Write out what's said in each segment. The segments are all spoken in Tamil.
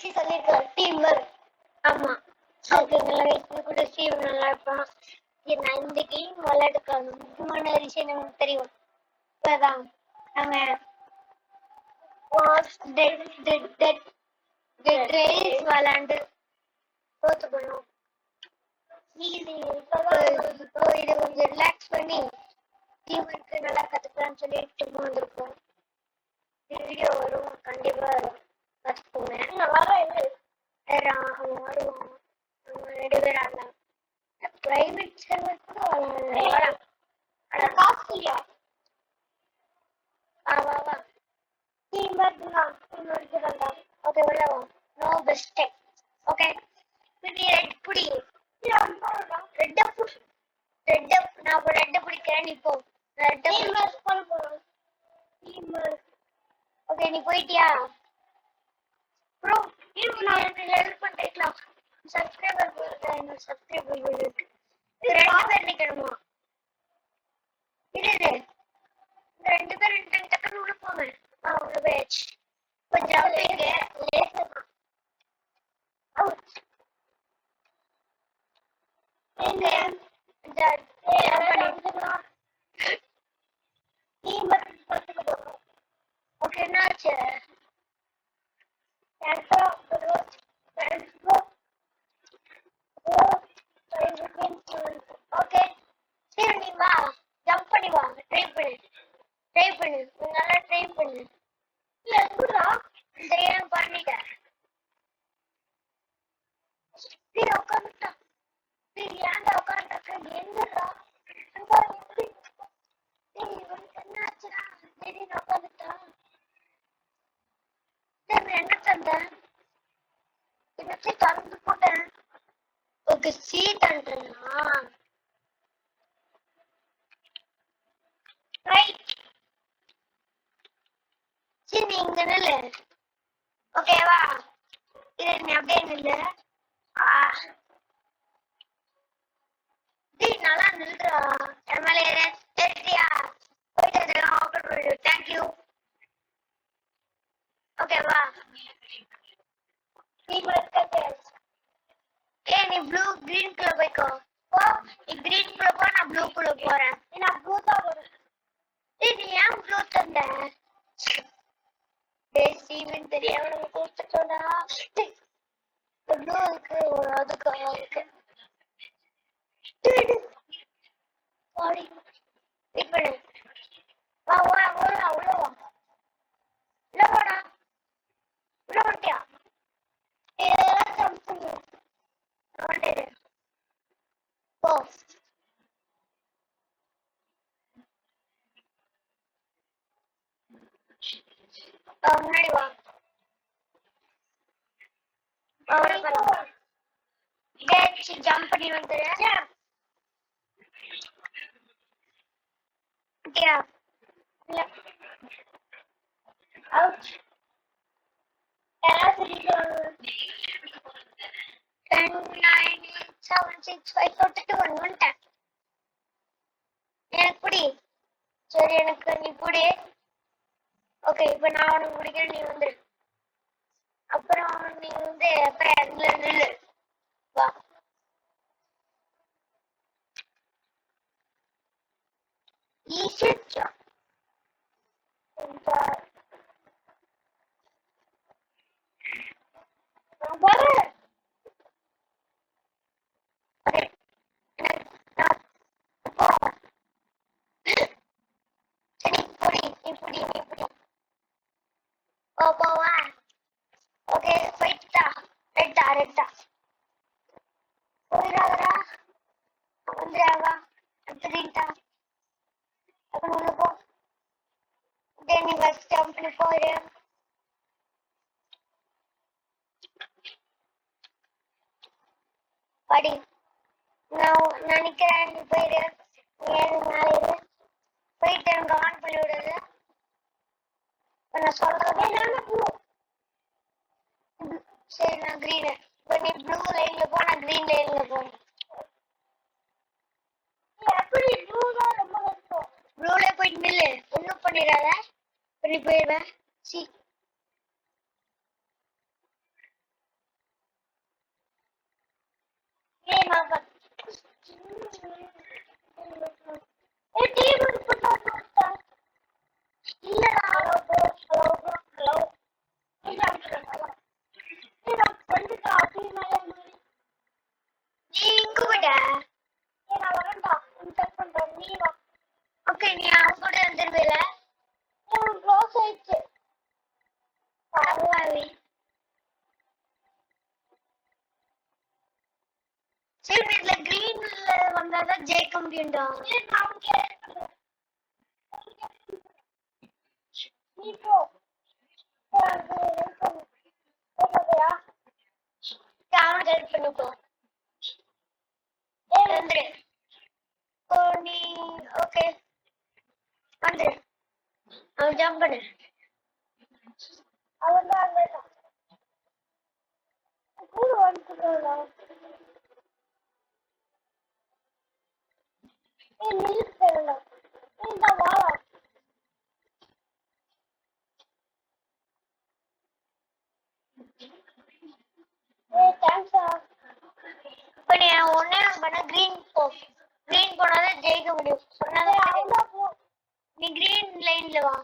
பேசி சொல்லிருக்கலாம் டீம் ஒர்க். ஆமா ஓகேங்களா, இது கூட ஸ்டீவ் நல்லா இருப்பான். நான் இந்த கேம் விளையாடுக்கான முக்கியமான விஷயம் நமக்கு தெரியும். இப்பதான் அவன் விளையாண்டு தோத்து போனோம். இப்போ இதை கொஞ்சம் ரிலாக்ஸ் பண்ணி டீம் ஒர்க்கு நல்லா கத்துக்கலாம்னு சொல்லிட்டு வந்திருக்கோம். வீடியோ வரும், கண்டிப்பா வரும், கத்துக்கோங்க. அவன் வருவான், அவங்க 2 பேரும் ஆடலாம். பிரைவேட் சர்வர் கூட வரலாம். காசு இல்லையா? வா டீம் ஒர்க் தான், டீம் ஒர்க் தான். ஓகே உள்ள வா. No best. ஓகே பிடி ரெட் புடி. ரெட் அப் நான் இப்போ ரெட் பிடிக்கிறேன். நீ போ. ரெட் டீம் ஒர்க் பண்ண போறோம். Team work. ஓகே நீ போயிட்டியா ப்ரோ? இருங்க நான் எனக்கு ஹெல்ப் பண்ணிக்கலாம். சப்ஸ்கிரைபர் போடுறேன். சப்ஸ்கிரைபர் போடுறேன். இது 2 பேர் நிக்கணுமா? இது 2 பேர் டக்குனு உள்ள போங்க. உள்ள போயாச்சு. கொஞ்சம் ஜம்பிங்க லேசா அவுட். எங்க டீம் ஒர்க் பார்த்துக்க போறோம். ஓகே என்னாச்சு? ஓகே சரி நீ வா, ஜம்ப் பண்ணி வா. ட்ரை பண்ணு நல்லா ட்ரை பண்ணு. இல்ல எப்படிடா தெரியாம பண்ணிட்டேன். கீழே உட்காந்துட்டான். ஏன்டா உட்காந்துருக்க? எங்கடா என்னாச்சுடா? திடீர்னு உட்காந்துட்டான். என்ன தந்த? திறந்து போட்டேன். ஓகே சீட் அண்டனா ரைட். சரி நீ இங்க நில்லு. ஓகேவா? இது நீ அப்படியே நில்லு. நல்லா நில்றா. எம்எல்ஏ தெரியா போயிட்டு ஆஃபர் பண்ணு. தேங்க்யூ. ஓகேவா? நீ ப்ளூ கிரீன் குள்ள போய்க்கோ. நீ கிரீன் குள்ள போ, நான் ப்ளூ குள்ள போறேன். நான் ப்ளூ தான் போறேன். நீ ஏன் ப்ளூ தந்த? ஸ்டீவன் தெரியாம நம்ம கூப்பிட்டோம்டா. ப்ளூ இருக்கு அதுக்கு இருக்கு. வெயிட் பண்ணு. வா உள்ள வா. உள்ள போடா. உள்ள போட்டியா? இதெல்லாம் ஜம்ப் பண்ணு. போ. முன்னாடி வா. ஜம்ப் பண்ணி வந்துரு. சரி எனக்கு நீ புடி. ஓகே இப்ப நான் உனக்கு பிடிக்கிறேன். நீ வந்துரு. அப்புறம் நீ அப்புறம் நில்லு. வா. ஈஸியா போவா. ஓகே போயிட்டா. ரெட்டா போயிடாதடா. வந்துடாவா. கிரீன்டா. அப்புறம் உள்ள போ. நீ ஃபர்ஸ்ட் ஜம்ப் பண்ணி போயிரு. படி. நான் நினைக்கிறேன். நீ போயிரு. மேலே போயிட்டு எனக்கு ஆன் பண்ணி விடுறது. நான் சொல்றேன். சரி நான் கிரீன். இப்போ நீ ப்ளூ லைன்ல போ, நான் கிரீன் லைன்ல போறேன். எப்படி ப்ளூ தான் ரொம்ப கஷ்டம். ப்ளூல போயிட்டு நில்லு. ஒன்றும் பண்ணிடாத. பண்ணி போயிடுவேன். சி கேட்க முடியும்டா. நீ போ. அவன் ஹெல்ப் பண்ணு போ. வந்துரு. நீ ஓகே வந்துரு. அவன் ஜம்ப் பண்ணு. அவன் தான் அங்கே கூட வந்துடுறா. நிறுத்த இந்த வா. தேங்க்ஸா. இப்போ நீ ஒன்னே பண்ண கிரீன் போ. கிரீன் போனாதான் ஜெயிக்க முடியும். சொன்னது நீ கிரீன் லைன்ல வா.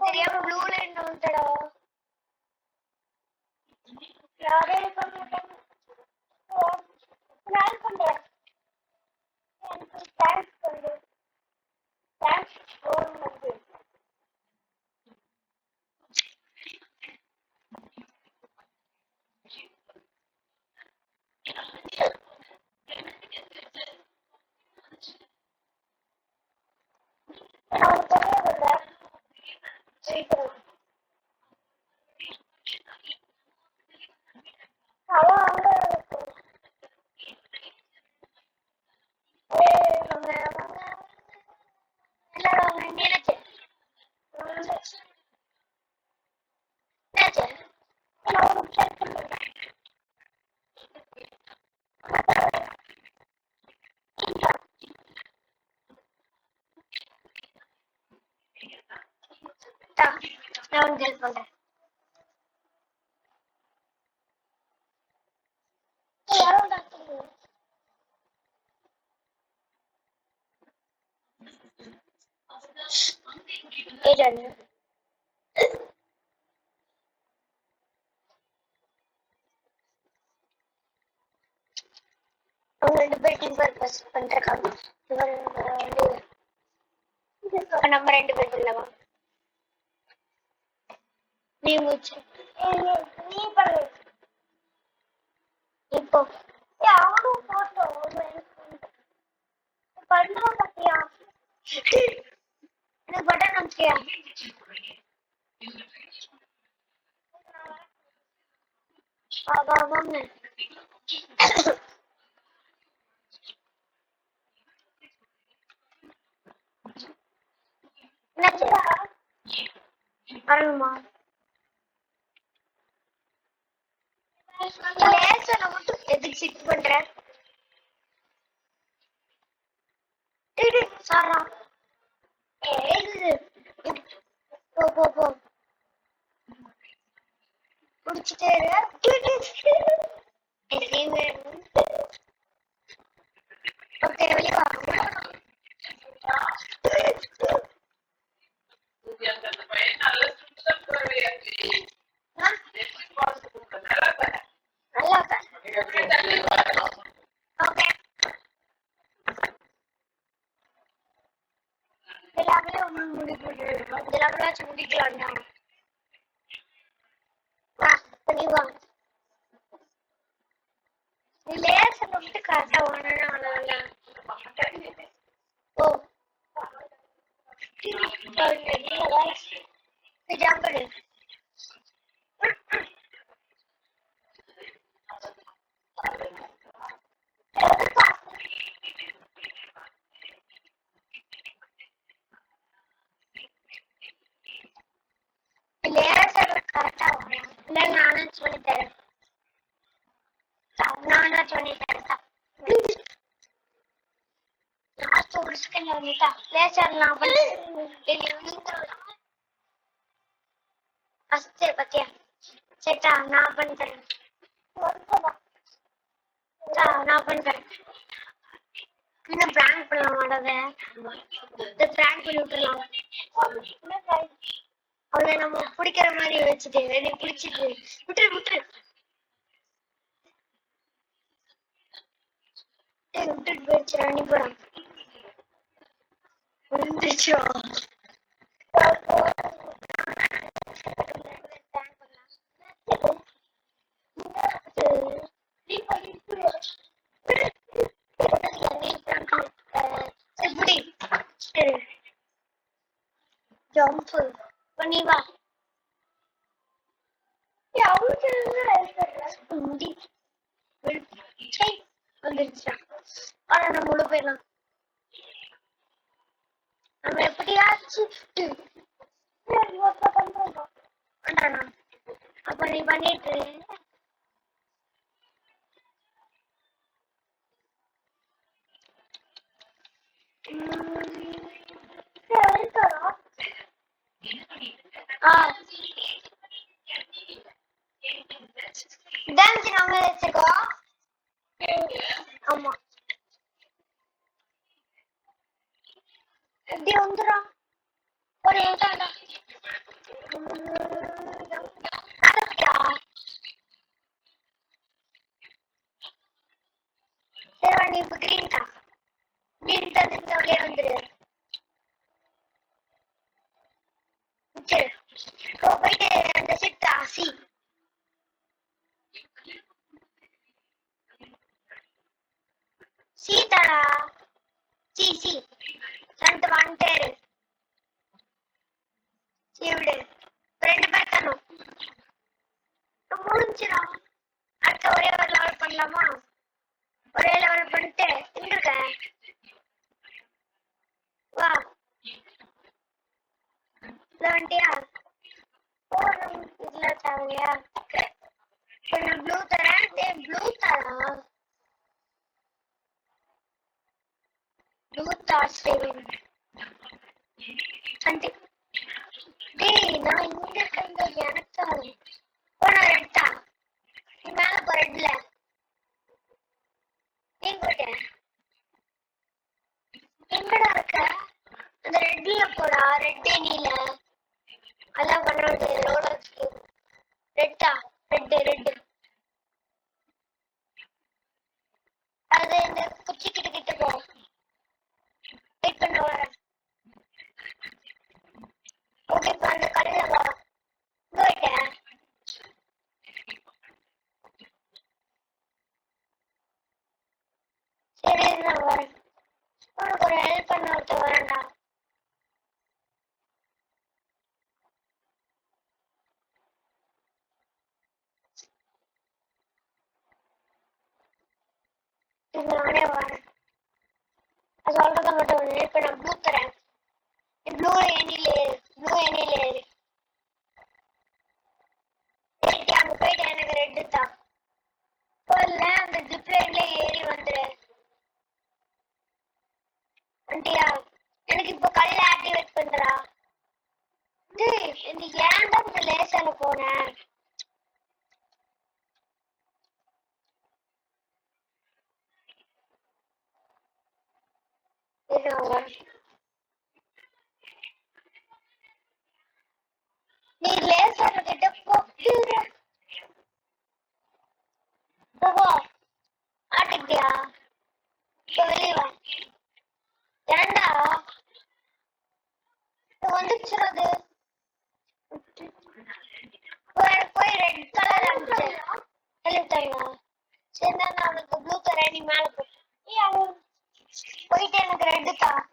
தெரியாம ப்ளூ லைன் வந்துடா. யாரே பண்ணிட்டேன். நான் பண்றேன். எனக்கு தேங்க்ஸ் பண்ணு. தேங்க்ஸ் ஃபோன் பண்ணு. நான் தெரியல. அவன் அங்க நான் ஹெல்ப் பண்றேன். அவங்க 2 பேர் டீம் பர்பஸ் பண்றாங்க. நம்ம 2 பேர் இல்லவா? நீ மூச்சு. நீ பண்ணு. இப்போ அவனும் போட்டோ பண்றோம் பத்தியா? எனக்கு பட்டன் அனுப்பிச்சியா? வாங்க. வரணுமா? லேசரை மட்டும் எதுக்கு சிட் பண்ற? சாரா போ போ போ குடிச்சிட்டே ஓகே வெளியே முடிக்கலாம்டா. நீ லேசர் மட்டும் கரெக்டா ஓடணும். ஓ ஜம்ப் பண்ணு. லேசர் கரெக்டா ஓடணும். இல்ல நானும் சொல்லித்தரேன். நானா சொல்லித்தரேன். லாஸ்ட் ஒரு செகண்ட் வந்துட்டா. லேசர் நான் ஃபர்ஸ்ட் பத்தியா சேட்டா நான் பண்ணித்தரேன். நான் பண்ணித்தரேன். இன்னும் பிராங்க் பண்ணலாம் மாட்டத. இந்த பிராங்க் பண்ணி விட்டுலாம். அவளை நம்ம பிடிக்கிற மாதிரி வச்சுட்டு என்னை பிடிச்சிட்டு விட்டுரு விட்டுரு விட்டுட்டு போயிடுச்சு. நீ போறான் வந்துச்சோ. நீ வா. முடி வந்துருச்சா? ஆனா நம்ம உள்ள போயிடலாம். நம்ம எப்படியாச்சும் அப்ப நீ பண்ணிட்டு டான்ஸ் நம்ம வச்சிருக்கோம். ஆமா எப்படி வந்துடும் ஒரு சரி நீ இப்ப கிரீன் தான் கிரீன் தந்துட்டு அப்படியே வந்துரு. சரி போயிட்டு அந்த சிட்டா சீதாடா சி வந்துட்டு வந்துட்டாரு. விடு 2 பேர் தரணும். முடிஞ்சிடா. அடுத்த ஒரே ஒரு லெவல் பண்ணலாமா? ஒரே லெவல் பண்ணிட்டு எங்க இருக்க? வா வந்துட்டியா? இதுல தேவையா? கொஞ்சம் ப்ளூ தரேன். ப்ளூ தரா ப்ளூ தாஸ் டேய் நான் இங்க இருக்கேன். எனக்கு போன ரெட்டா நீ மேல போ. ரெட்ல நீ போட்ட எங்கடா இருக்க? அந்த ரெட்ல போடா. ரெட் நீல அதான் பண்ணது. ரெட்டா ரெட் அது இந்த குச்சி கிட்ட போ. வெயிட் பண்ண வரேன். ஓகே இப்ப அந்த கல்ல வா. போயிட்டேன். சரி நான் வரேன். உனக்கு ஒரு ஹெல்ப் பண்ண ஒருத்த வரேன்டா. நானே வரேன். அது சொல்றத மட்டும் ஒண்ணு. இப்ப நான் ப்ளூ தரேன். ப்ளூ எண்ணில ஏறு. அங்க போயிட்டு எனக்கு ரெட்டு தான். இல்ல அந்த ஜிப் லைன்ல ஏறி வந்துரு. வண்டியா எனக்கு இப்ப கல்ல ஆக்டிவேட் பண்றா. இந்த ஏன்டா இந்த லேசர்ல போனேன்? நீ லேசர் கிட்ட போ. ஆட்டுக்கிட்டியா? வெளியே வா. ஏன்டா வந்துச்சு அது? போய் ரெட் கலர் அடிச்சு எழுத்தாங்க. சரி நான் அவனுக்கு ப்ளூ தரேன். நீ மேல போ. போயிட்டு எனக்கு ரெட்டு தான்.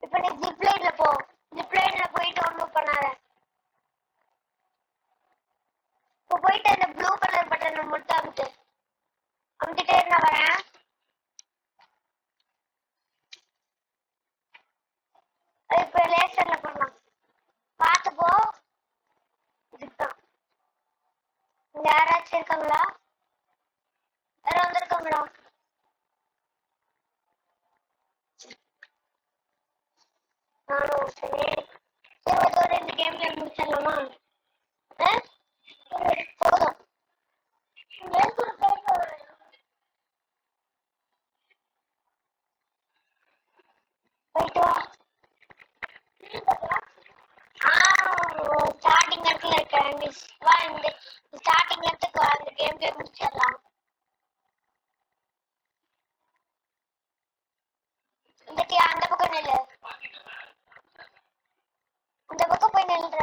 இப்ப நீ ஜிப் லைன்ல போ. ஜிப் லைன்ல போயிட்டு ஒண்ணும் பண்ணாத. இப்ப போயிட்டு அந்த ப்ளூ கலர் பட்டனை மட்டும் அமுக்கிட்டே நான் வரேன். இப்ப லேசர்ல பண்ணலாம். பார்த்து போ. இதுதான். இங்க யாராச்சும் இருக்காங்களா? யாரும் வந்திருக்காங்களா? நானும் சரி. சரி இந்த கேம்ல முடிச்சிடலாமா? போதும். போயிட்டு வா. ஸ்டார்டிங் இடத்துல இருக்கேன். வா இந்த ஸ்டார்டிங் இடத்துக்கு வா. இந்த கேம் பிளே முடிச்சிடலாம். அந்த பக்கம் நில்லு. இந்த பக்கம் போய் நில்ற.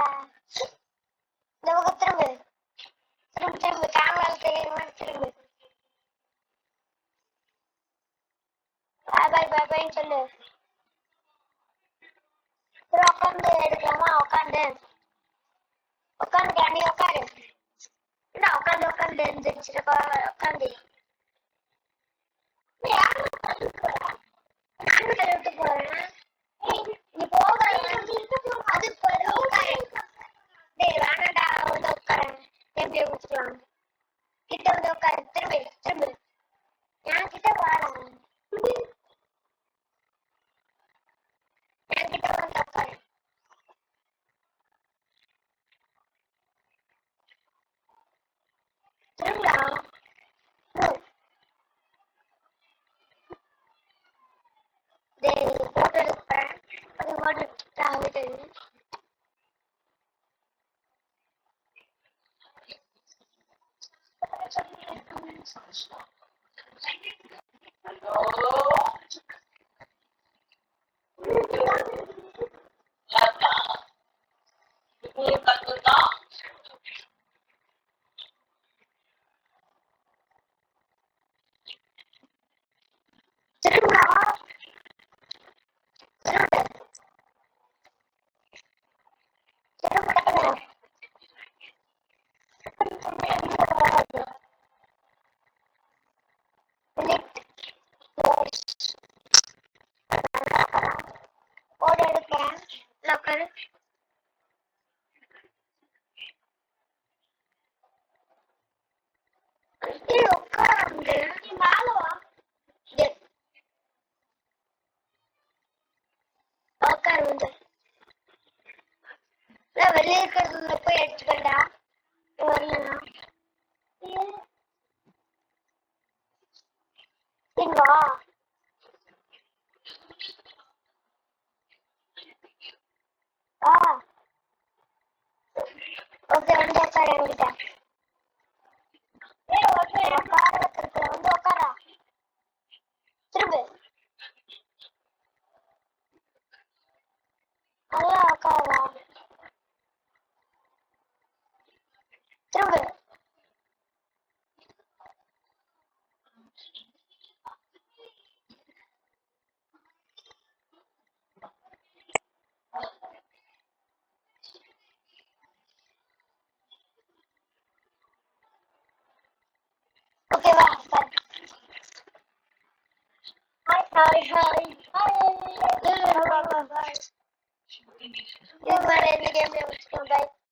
இந்த பக்கம் திரும்பு கேமரா தெரியுற மாதிரி திரும்பு. பாய் பாய் சொல்லு. உட்காந்து உட்காந்து நானும் தள்ளிட்டு போறேன். நீ போக அது வேணாண்டா வந்து உட்காரேன். எப்படி முடிச்சுக்கலாம் கிட்ட வந்து உட்காரு. திரும்பி திரும்பி என் கிட்ட வாடா. என் கிட்ட வந்து உட்காரு. திரும்பா போட்டோ எடுப்பேன். அது போட்டு ஆகிட்டு திரும்பா போட்டோ எடுப்பேன். உட்காரு. உட்காந்து உட்காரு வந்து வெளியே இருக்கிறதுல போய் எடுத்துக்கண்டா. வரலண்ணா இங்க வா. ஓகே வந்து உட்காரு என்கிட்ட. வந்து உட்காரா. திரும்ப நல்லா உட்காரா. திரும்ப ஓகேவா. Hi hi hi. இந்த கேம்ல வச்சுக்கோங்க.